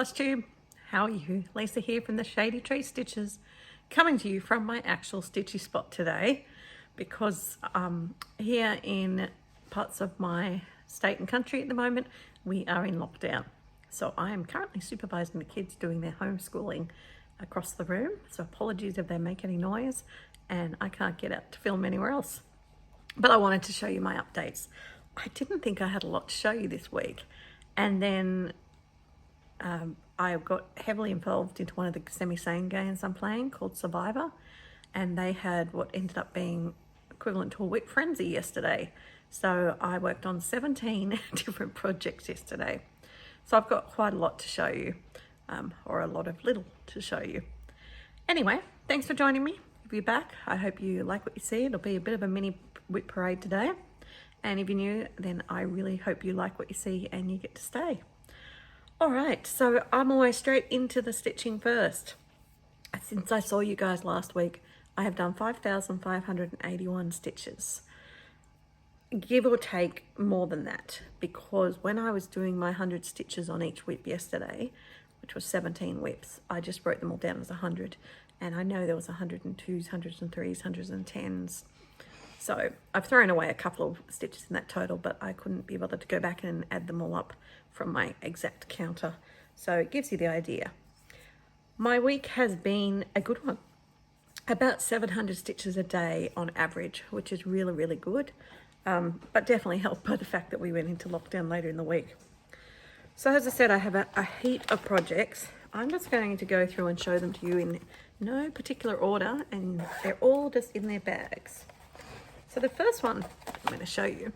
Floss Tube, how are you? Lisa here from the Shady Tree Stitches, coming to you from my actual stitchy spot today because here in parts of my state and country at the moment we are in lockdown. So I am currently supervising the kids doing their homeschooling across the room, so apologies if they make any noise and I can't get out to film anywhere else. But I wanted to show you my updates. I didn't think I had a lot to show you this week, and then I got heavily involved into one of the Semisane games I'm playing called Survivor, and they had what ended up being equivalent to a whip frenzy yesterday. So I worked on 17 different projects yesterday. So I've got quite a lot to show you, or a lot of little to show you. Anyway, thanks for joining me. If you're back, I hope you like what you see. It'll be a bit of a mini whip parade today. And if you're new, then I really hope you like what you see and you get to stay. All right, so I'm always straight into the stitching first. Since I saw you guys last week, I have done 5,581 stitches. Give or take more than that, because when I was doing my 100 stitches on each whip yesterday, which was 17 whips, I just wrote them all down as 100. And I know there was 102s, 103s, 110s. So I've thrown away a couple of stitches in that total, but I couldn't be bothered to go back and add them all up from my exact counter. So it gives you the idea. My week has been a good one. About 700 stitches a day on average, which is really, really good. But definitely helped by the fact that we went into lockdown later in the week. So as I said, I have a heap of projects. I'm just going to go through and show them to you in no particular order, and they're all just in their bags. So the first one I'm going to show you.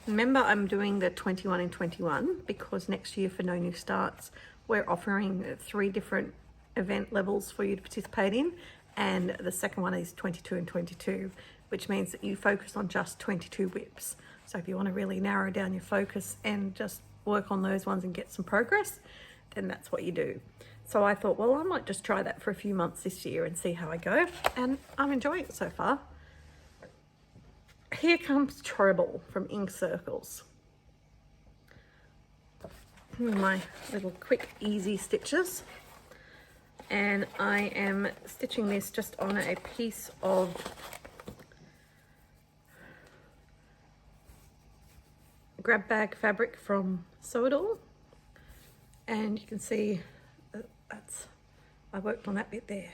Remember, I'm doing the 21 and 21 because next year for No New Starts, we're offering 3 different event levels for you to participate in. And the second one is 22 and 22, which means that you focus on just 22 whips. So if you want to really narrow down your focus and just work on those ones and get some progress, then that's what you do. So I thought, well, I might just try that for a few months this year and see how I go. And I'm enjoying it so far. Here comes Trouble from Ink Circles. My little quick, easy stitches. And I am stitching this just on a piece of grab bag fabric from Sew It All. And you can see that's, I worked on that bit there.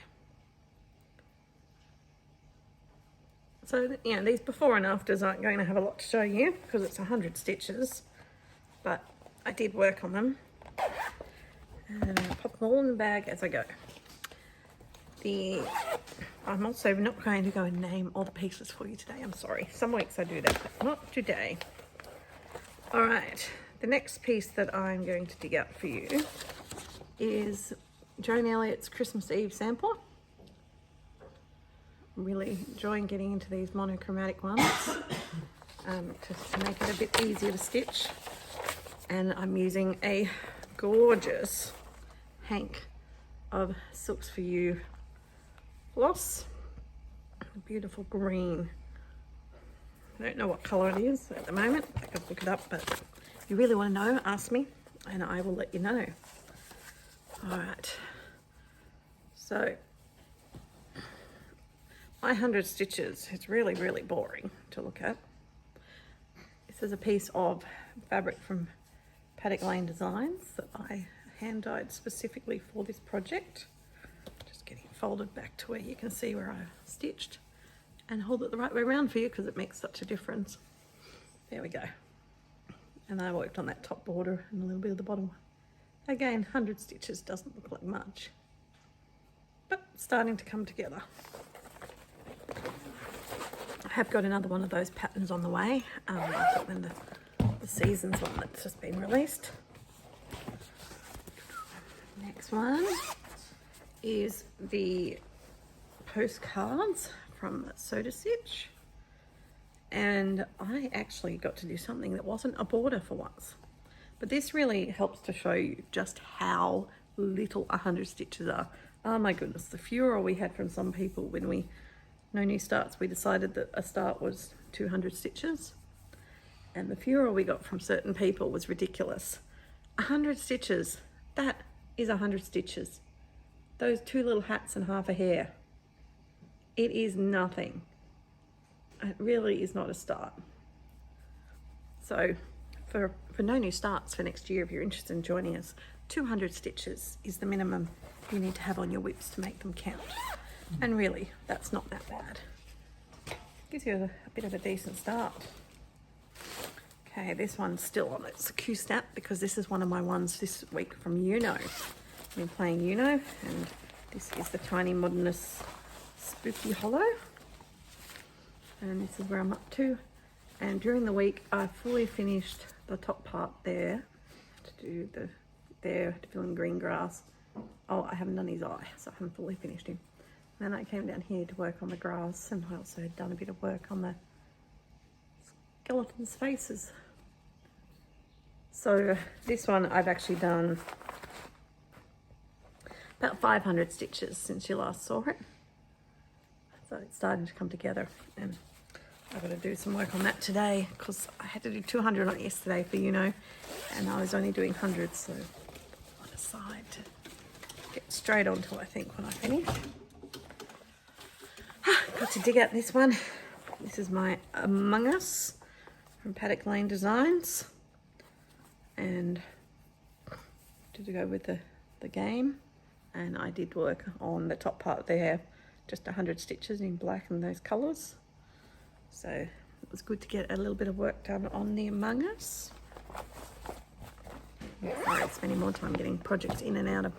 So, you know, these before and afters aren't going to have a lot to show you because it's 100 stitches, but I did work on them. And I'll pop them all in the bag as I go. I'm also not going to go and name all the pieces for you today, I'm sorry. Some weeks I do that, but not today. All right, the next piece that I'm going to dig out for you is Joan Elliott's Christmas Eve sampler. I'm really enjoying getting into these monochromatic ones just to make it a bit easier to stitch. And I'm using a gorgeous hank of Silks For You floss, a beautiful green. I don't know what color it is at the moment. I could look it up, but if you really want to know, ask me and I will let you know. All right, so my 100 stitches is really, really boring to look at. This is a piece of fabric from Paddock Lane Designs that I hand dyed specifically for this project. Just getting it folded back to where you can see where I stitched and hold it the right way around for you because it makes such a difference. There we go. And I worked on that top border and a little bit of the bottom one. Again, 100 stitches doesn't look like much, but starting to come together. I have got another one of those patterns on the way. I've got them the Seasons one that's just been released. Next one is the Postcards from Sew to Stitch. And I actually got to do something that wasn't a border for once. But this really helps to show you just how little 100 stitches are. Oh my goodness, the furor we had from some people when we No New Starts, we decided that a start was 200 stitches. And the furor we got from certain people was ridiculous. 100 stitches That is 100 stitches. Those 2 little hats and half a hair. It is nothing. It really is not a start. So for no new starts for next year, if you're interested in joining us, 200 stitches is the minimum you need to have on your whips to make them count. And really, that's not that bad. Gives you a bit of a decent start. Okay, this one's still on its Q-snap because this is one of my ones this week from Uno. I've been playing Uno, and this is the Tiny Modernist Spooky Hollow. And this is where I'm up to. And during the week, I fully finished the top part there to do to fill in green grass. Oh, I haven't done his eye, so I haven't fully finished him. And then I came down here to work on the grass, and I also had done a bit of work on the skeleton's faces. So this one I've actually done about 500 stitches since you last saw it. So it's starting to come together, and I've got to do some work on that today because I had to do 200 on it yesterday for and I was only doing hundreds, so I'll decide to get straight onto it, I think, when I finish. Got to dig out this one. This is my Among Us from Paddock Lane Designs, and to go with the game, and I did work on the top part there, just 100 stitches in black and those colours. So it was good to get a little bit of work done on the Among Us. I'm spending more time getting projects in and out of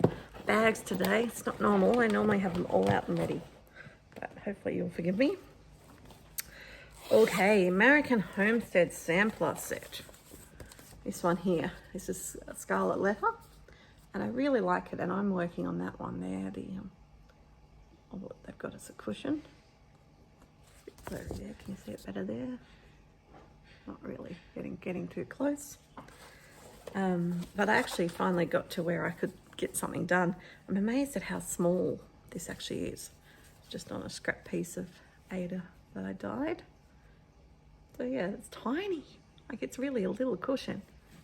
bags today. It's not normal. I normally have them all out and ready, but hopefully you'll forgive me. Okay, American Homestead sampler set. This one here. This is a Scarlet Letter, and I really like it, and I'm working on that one there. Oh, they've got us a cushion. There, can you see it better there? Not really, getting too close. But I actually finally got to where I could get something done. I'm amazed at how small this actually is. Just on a scrap piece of Ada that I dyed. So yeah, it's tiny. Like, it's really a little cushion.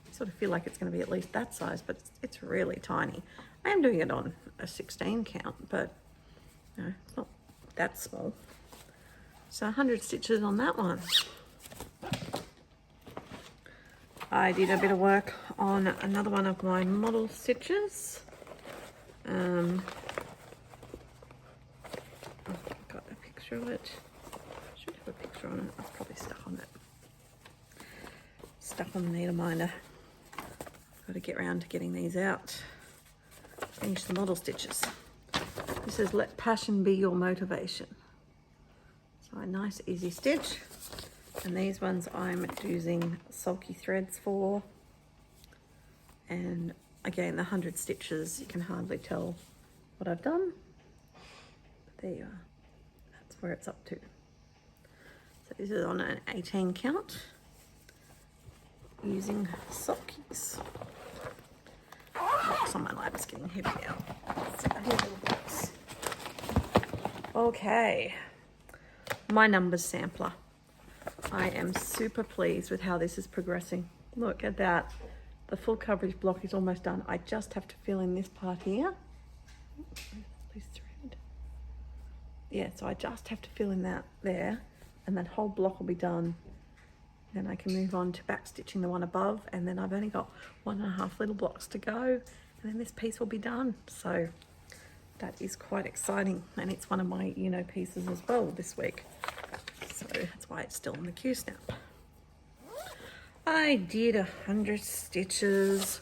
I sort of feel like it's going to be at least that size, but it's really tiny. I am doing it on a 16 count, but no, it's not that small. So 100 stitches on that one. I did a bit of work on another one of my model stitches. I've got a picture of it. Should have a picture on it. I've probably stuck on it. Stuck on the needle minder. Got to get around to getting these out. Finish the model stitches. This is Let Passion Be Your Motivation. So a nice easy stitch. And these ones I'm using sulky threads for. And again, the 100 stitches, you can hardly tell what I've done. But there you are. That's where it's up to. So this is on an 18 count using sulkies. Box on my lap is getting heavy now. So here's a little box. Okay, my numbers sampler. I am super pleased with how this is progressing. Look at that. The full coverage block is almost done. I just have to fill in this part here. This thread. Yeah, so I just have to fill in that there, and that whole block will be done. Then I can move on to back stitching the one above, and then I've only got 1.5 little blocks to go, and then this piece will be done. So that is quite exciting, and it's one of my pieces as well this week. So that's why it's still on the Q-snap. I did 100 stitches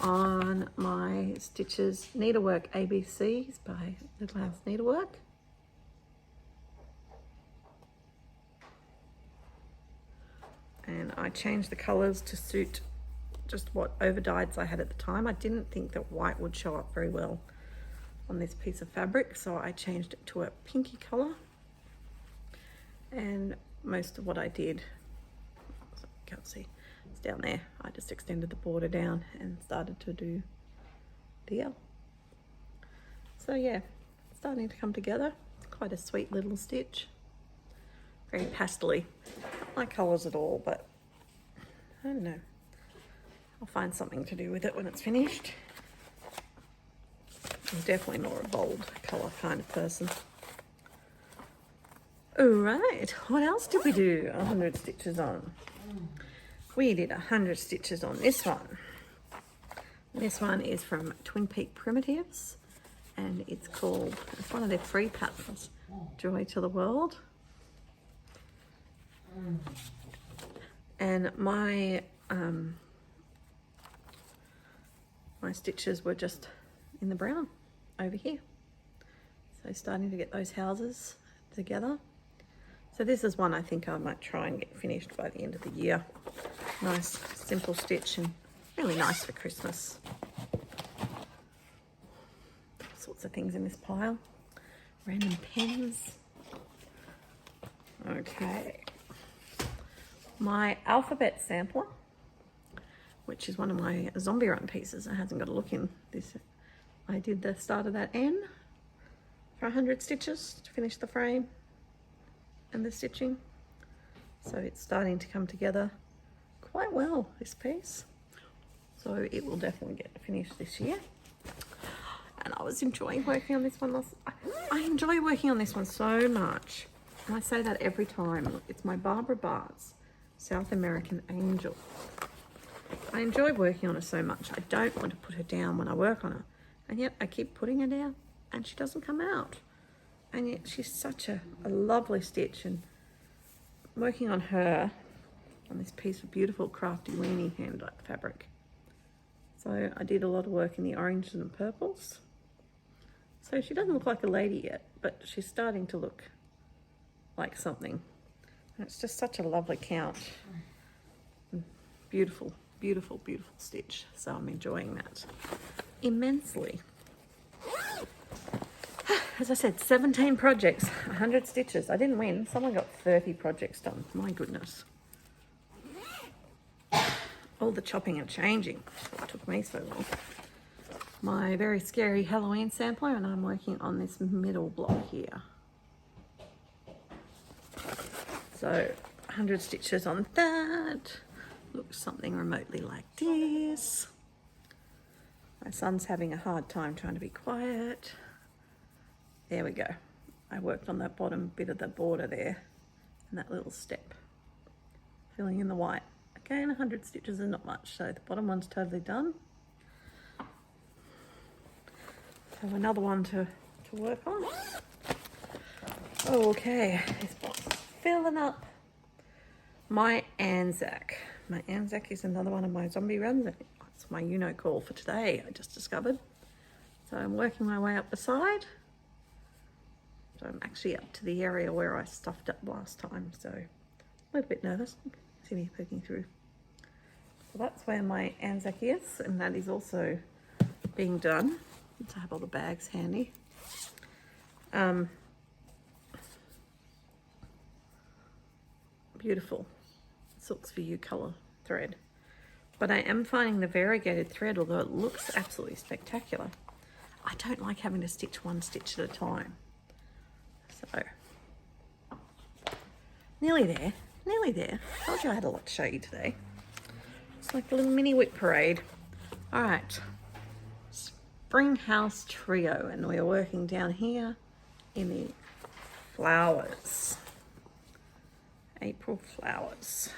on my Stitches Needlework ABCs by Little House Needlework. And I changed the colours to suit just what overdyes I had at the time. I didn't think that white would show up very well on this piece of fabric, so I changed it to a pinky colour. And most of what I did, so you can't see, it's down there. I just extended the border down and started to do the L. So yeah, it's starting to come together. It's quite a sweet little stitch. Very pastel-y. Not my colours at all, but I don't know. I'll find something to do with it when it's finished. I'm definitely more a bold colour kind of person. Alright, what else did we do 100 stitches on? We did 100 stitches on this one. This one is from Twin Peak Primitives, and it's one of their free patterns, Joy to the World. And my my stitches were just in the brown over here. So starting to get those houses together. So this is one I think I might try and get finished by the end of the year. Nice, simple stitch and really nice for Christmas. All sorts of things in this pile. Random pens. Okay. My alphabet sampler, which is one of my zombie run pieces. It hasn't got a look in this. I did the start of that N for 100 stitches to finish the frame and the stitching. So it's starting to come together quite well, this piece. So it will definitely get finished this year. And I was enjoying working on this one. I enjoy working on this one so much. And I say that every time. It's my Barbara Bart's South American Angel. I enjoy working on her so much. I don't want to put her down when I work on her. And yet I keep putting her down and she doesn't come out. And yet she's such a lovely stitch, and working on her on this piece of beautiful crafty weenie hand-dyed fabric. So I did a lot of work in the oranges and purples. So she doesn't look like a lady yet, but she's starting to look like something. And it's just such a lovely count. Beautiful, beautiful, beautiful stitch. So I'm enjoying that immensely. As I said, 17 projects, 100 stitches. I didn't win. Someone got 30 projects done. My goodness. All the chopping and changing. It took me so long. My very scary Halloween sampler, and I'm working on this middle block here. So 100 stitches on that. Looks something remotely like this. My son's having a hard time trying to be quiet. There we go. I worked on that bottom bit of the border there and that little step. Filling in the white. Again, 100 stitches is not much, so the bottom one's totally done. So another one to work on. Okay, this box is filling up. My Anzac. My Anzac is another one of my zombie runs. It's my call for today, I just discovered. So I'm working my way up the side. So I'm actually up to the area where I stuffed up last time, so a little bit nervous. See me poking through. So that's where my Anzac is, and that is also being done. Let's have all the bags handy. Beautiful Silks for You colour thread. But I am finding the variegated thread, although it looks absolutely spectacular, I don't like having to stitch one stitch at a time. So, nearly there, nearly there. I told you I had a lot to show you today. It's like a little mini whip parade. All right, Spring House Trio, and we are working down here in the flowers. April flowers.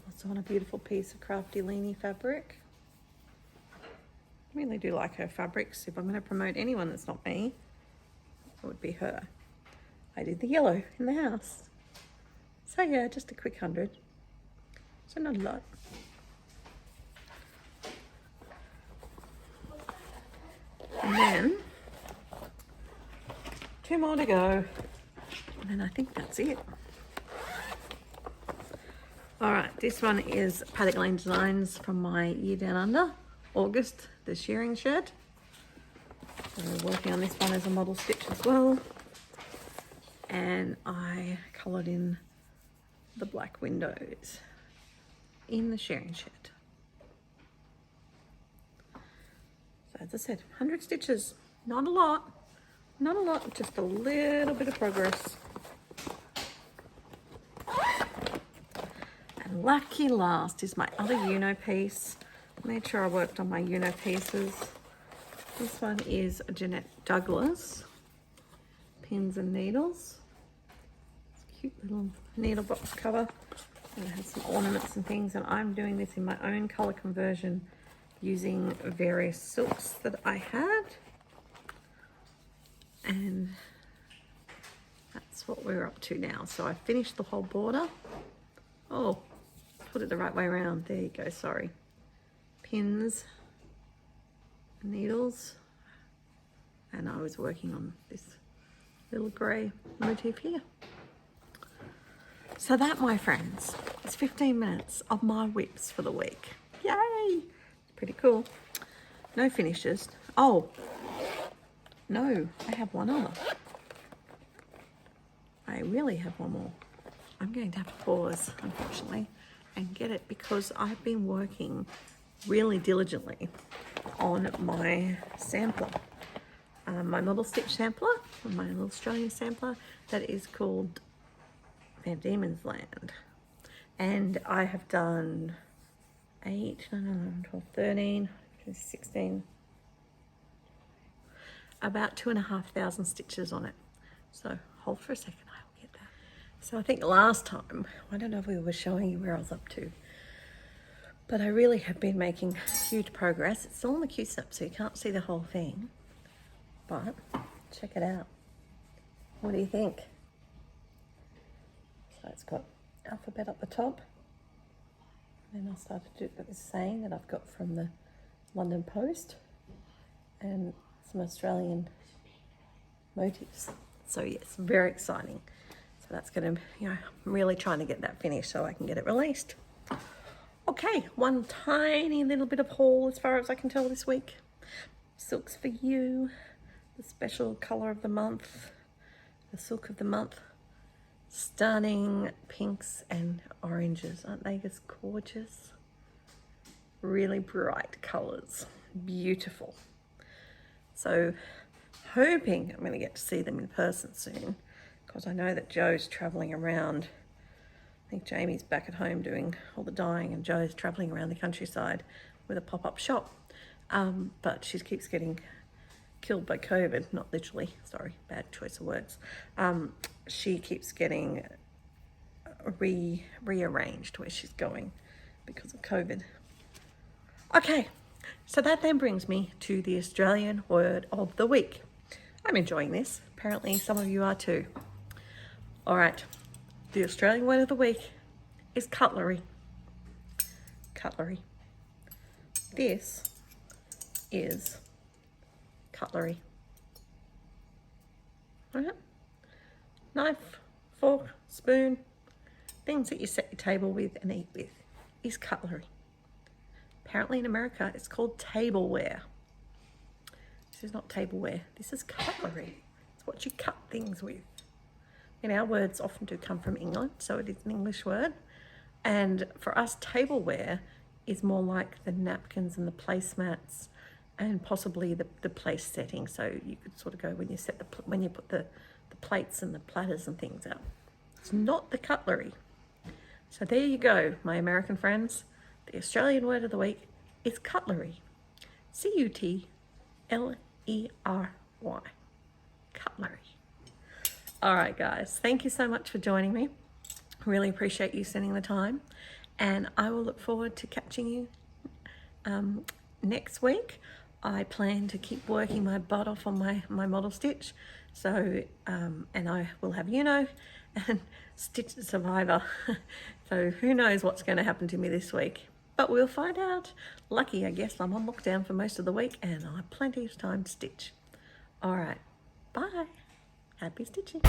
Also on a beautiful piece of crafty leanie fabric. I really do like her fabrics. If I'm going to promote anyone that's not me, it would be her. I did the yellow in the house. So yeah, just a quick 100. So not a lot. And then 2 more to go. And then I think that's it. All right, this one is Paddock Lane Designs from my Year Down Under, August, the shearing shed. So we're working on this one as a model stitch as well. And I coloured in the black windows in the shearing shed. So as I said, 100 stitches, not a lot, just a little bit of progress. And lucky last is my other piece, Made sure I worked on my Uno pieces. This one is Jeanette Douglas. Pins and needles. It's a cute little needle box cover. And it has some ornaments and things. And I'm doing this in my own color conversion using various silks that I had. And that's what we're up to now. So I finished the whole border. Oh, put it the right way around. There you go, sorry. Pins, needles, and I was working on this little grey motif here. So that, my friends, is 15 minutes of my whips for the week. Yay! It's pretty cool. No finishes. Oh, no, I have one other. I really have one more. I'm going to have to pause, unfortunately, and get it because I've been working really diligently on my sampler. My model stitch sampler, my little Australian sampler, that is called Van Diemen's Land. And I have done 8, 9, 11, 12, 13, 16, about 2,500 stitches on it. So hold for a second, I will get that. So I think last time, I don't know if we were showing you where I was up to, but I really have been making huge progress. It's still on the Q-snap, so you can't see the whole thing, but check it out. What do you think? So it's got alphabet up the top. Then I started to do this saying that I've got from the London Post and some Australian motifs. So yes, very exciting. So that's gonna, I'm really trying to get that finished so I can get it released. Okay, one tiny little bit of haul as far as I can tell this week. Silks for you, the special color of the month, the silk of the month. Stunning pinks and oranges, aren't they just gorgeous? Really bright colors, beautiful. So hoping I'm going to get to see them in person soon, because I know that Joe's traveling around. I think Jamie's back at home doing all the dyeing and Joe's traveling around the countryside with a pop-up shop. But she keeps getting killed by COVID, not literally, sorry, bad choice of words. She keeps getting rearranged where she's going because of COVID. Okay, so that then brings me to the Australian word of the week. I'm enjoying this. Apparently some of you are too. All right, the Australian word of the week is cutlery. Cutlery. This is cutlery. All right. Knife, fork, spoon, things that you set your table with and eat with is cutlery. Apparently in America it's called tableware. This is not tableware, this is cutlery. It's what you cut things with. And our words often do come from England, so it is an English word. And for us, tableware is more like the napkins and the placemats and possibly the place setting. So you could sort of go when you put the plates and the platters and things out. It's not the cutlery. So there you go, my American friends. The Australian word of the week is cutlery. C-U-T-L-E-R-Y. Cutlery. All right, guys, thank you so much for joining me. Really appreciate you spending the time. And I will look forward to catching you next week. I plan to keep working my butt off on my model stitch. So, and I will have and Stitch Survivor. So who knows what's going to happen to me this week. But we'll find out. Lucky, I guess, I'm on lockdown for most of the week and I have plenty of time to stitch. All right, bye. Happy stitching.